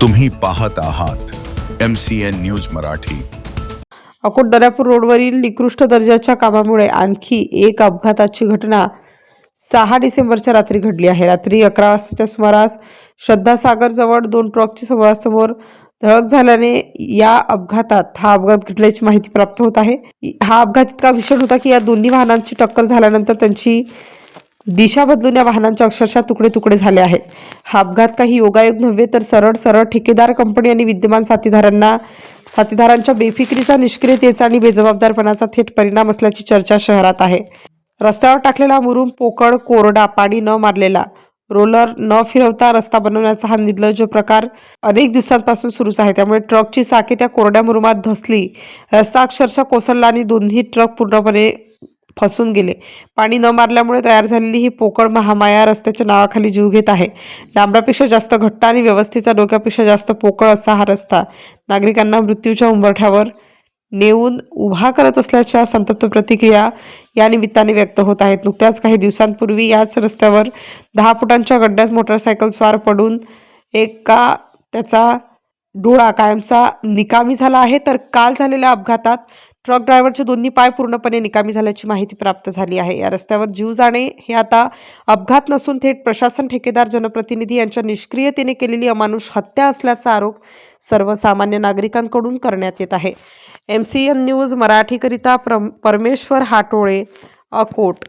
तुम्ही पाहत आहात MCN न्यूज मराठी। अकोट दर्यापूर रोडवरील निकृष्ट दर्जाच्या कामामुळे आणखी एक अपघाताची घटना 6 डिसेंबरच्या रात्री घडली आहे। रात्री 11 वाजताच्या सुमारास श्रद्धा सागर जवळ दोन ट्रकची समोरासमोर धडक झाल्याने हा अपघात घडल्याची माहिती प्राप्त होत आहे। हा अपघात इतका भीषण होता की या दोन्ही वाहनांची टक्कर झाल्यानंतर त्यांची दिशा बदलून या वाहनांच्या अक्षरशः तुकडे तुकडे झाले आहेत। हा अपघात काही योगायोग नव्हे तर सरळ ठेकेदार कंपनी आणि विद्यमान साथीदारांच्या बेफिकिरीचा, निष्क्रियतेचा आणि बेजबाबदारपणाचा थेट परिणाम असल्याची चर्चा शहरात आहे। रस्त्यावर टाकलेला मुरुम पोकळ, कोरडा, पाणी न मारलेला, रोलर न फिरवता रस्ता बनवण्याचा हा निर्लज्ज प्रकार अनेक दिवसांपासून सुरूच आहे। त्यामुळे ट्रकची चाके त्या कोरड्या मुरुमात धसली, रस्ता अक्षरशः कोसळला आणि दोन्ही ट्रक पूर्णपणे फसून गेले। पाणी न मारल्यामुळे तयार झालेली ही पोकळ महामाया रस्त्याच्या नावाखाली जीव घेत आहे। डांबरापेक्षा जास्त घट्ट आणि व्यवस्थेचा डोक्यापेक्षा जास्त पोकळ असा हा रस्ता नागरिकांना मृत्यूच्या उंबरठ्यावर नेऊन उभा करत असल्याच्या संतप्त प्रतिक्रिया या निमित्ताने व्यक्त होत आहेत। नुकत्याच काही दिवसांपूर्वी याच रस्त्यावर 10 फुटांच्या गड्ड्यात मोटरसायकल स्वार पडून त्याचा डोळा कायमचा निकामी झाला आहे। तर काल झालेल्या अपघातात ट्रक ड्रायव्हरचे दोन्ही पाय पूर्णपणे निकामी झाल्याची माहिती प्राप्त झाली आहे। या रस्त्यावर जीव जाणे हे आता अपघात नसून थेट प्रशासन, ठेकेदार, जनप्रतिनिधी यांच्या निष्क्रियतेने केलेली अमानुष हत्या असल्याचा आरोप सर्वसामान्य नागरिकांकडून करण्यात येत आहे। MCN न्यूज मराठीकरिता परमेश्वर हाटोळे, अकोट।